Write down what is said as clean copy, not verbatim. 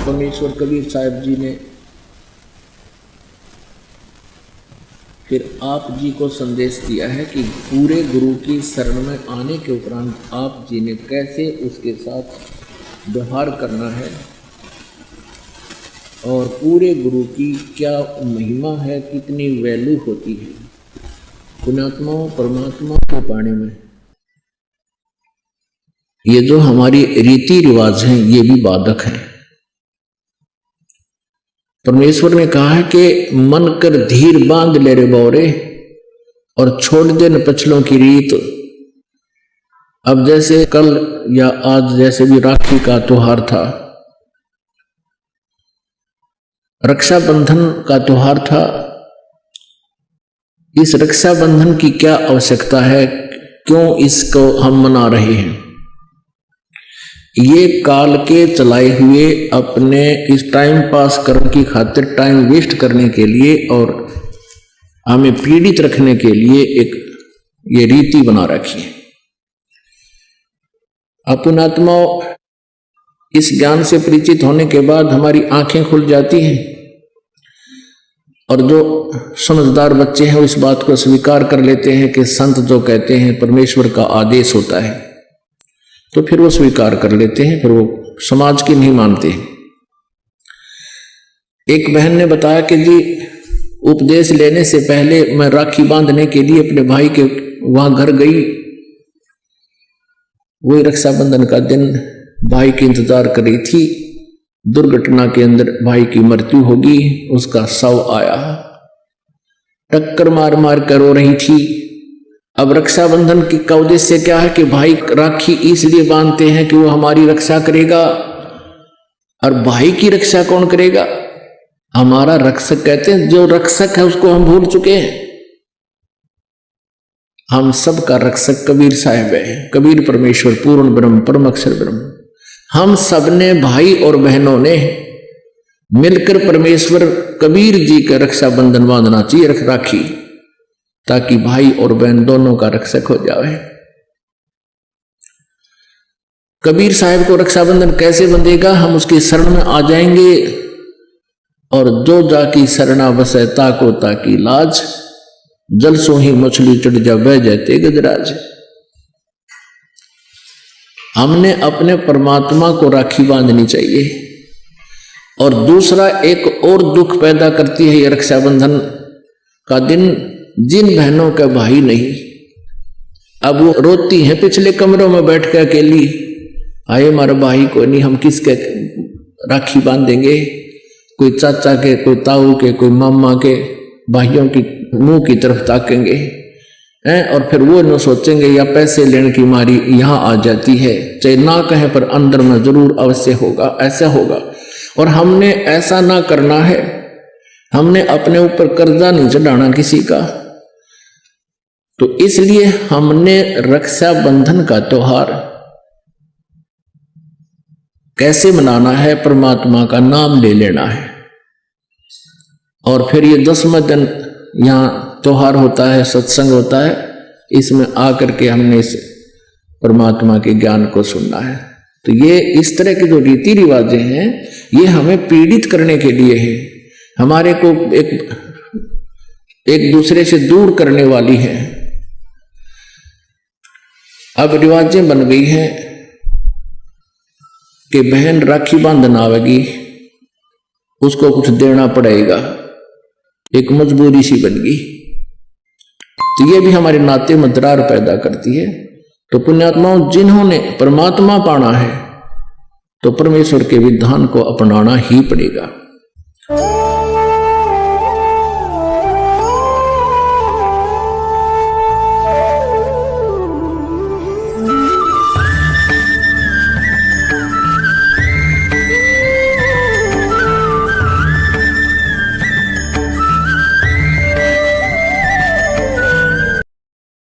परमेश्वर कबीर साहब जी ने फिर आप जी को संदेश दिया है कि पूरे गुरु की शरण में आने के उपरांत आप जी ने कैसे उसके साथ व्यवहार करना है और पूरे गुरु की क्या महिमा है, कितनी वैल्यू होती है पुण्यात्मा परमात्मा को पाने में। ये जो हमारी रीति रिवाज हैं ये भी बाधक हैं। परमेश्वर ने कहा है कि मन कर धीर बांध ले रे बौरे और छोड़ दे न पछलों की रीत। अब जैसे कल या आज जैसे भी राखी का त्योहार था, रक्षाबंधन का त्योहार था, इस रक्षाबंधन की क्या आवश्यकता है, क्यों इसको हम मना रहे हैं? ये काल के चलाए हुए अपने इस टाइम पास करने की खातिर, टाइम वेस्ट करने के लिए और हमें पीड़ित रखने के लिए एक ये रीति बना रखी है। अपन आत्माओं इस ज्ञान से परिचित होने के बाद हमारी आंखें खुल जाती हैं और जो समझदार बच्चे हैं इस बात को स्वीकार कर लेते हैं कि संत जो कहते हैं परमेश्वर का आदेश होता है, तो फिर वो स्वीकार कर लेते हैं, फिर वो समाज की नहीं मानते। एक बहन ने बताया कि जी उपदेश लेने से पहले मैं राखी बांधने के लिए अपने भाई के वहां घर गई। वही रक्षाबंधन का दिन भाई की इंतजार कर रही थी। दुर्घटना के अंदर भाई की मृत्यु होगी, उसका शव आया, टक्कर मार मार कर रो रही थी। अब रक्षाबंधन का उद्देश्य क्या है कि भाई राखी इसलिए बांधते हैं कि वो हमारी रक्षा करेगा। और भाई की रक्षा कौन करेगा? हमारा रक्षक कहते हैं, जो रक्षक है उसको हम भूल चुके हैं। हम सब का रक्षक कबीर साहब है, कबीर परमेश्वर पूर्ण ब्रह्म परम अक्षर ब्रह्म। हम सबने भाई और बहनों ने मिलकर परमेश्वर कबीर जी का रक्षाबंधन बांधना चाहिए, राखी, ताकि भाई और बहन दोनों का रक्षक हो जाए। कबीर साहब को रक्षाबंधन कैसे बंधेगा? हम उसकी शरण में आ जाएंगे और जो जाकी शरणा बसे ताको ताकी लाज, जल सो ही मछली चढ़ जा बह जाते गजराज। हमने अपने परमात्मा को राखी बांधनी चाहिए। और दूसरा एक और दुख पैदा करती है ये रक्षाबंधन का दिन, जिन बहनों का भाई नहीं, अब वो रोती हैं पिछले कमरों में बैठ कर अकेली, आए हमारा भाई को नहीं, हम किसके राखी बांधेंगे? कोई चाचा के, कोई ताऊ के, कोई मामा के भाइयों की मुंह की तरफ ताकेंगे हैं और फिर वो न सोचेंगे या पैसे लेने की मारी यहां आ जाती है, चाहे ना कहें पर अंदर में जरूर अवश्य होगा, ऐसा होगा। और हमने ऐसा ना करना है, हमने अपने ऊपर कर्जा नहीं चढ़ाना किसी का। तो इसलिए हमने रक्षाबंधन का त्योहार कैसे मनाना है? परमात्मा का नाम ले लेना है। और फिर ये 10वां दिन यहाँ त्योहार होता है, सत्संग होता है, इसमें आकर के हमने इस परमात्मा के ज्ञान को सुनना है। तो ये इस तरह के जो रीति रिवाजें हैं ये हमें पीड़ित करने के लिए है, हमारे को एक दूसरे से दूर करने वाली है। अब रिवाजें बन गई हैं कि बहन राखी बांधन आवेगी, उसको कुछ देना पड़ेगा, एक मजबूरी सी बन गई। तो ये भी हमारे नाते में दरार पैदा करती है। तो पुण्यात्माओं, जिन्होंने परमात्मा पाना है तो परमेश्वर के विधान को अपनाना ही पड़ेगा।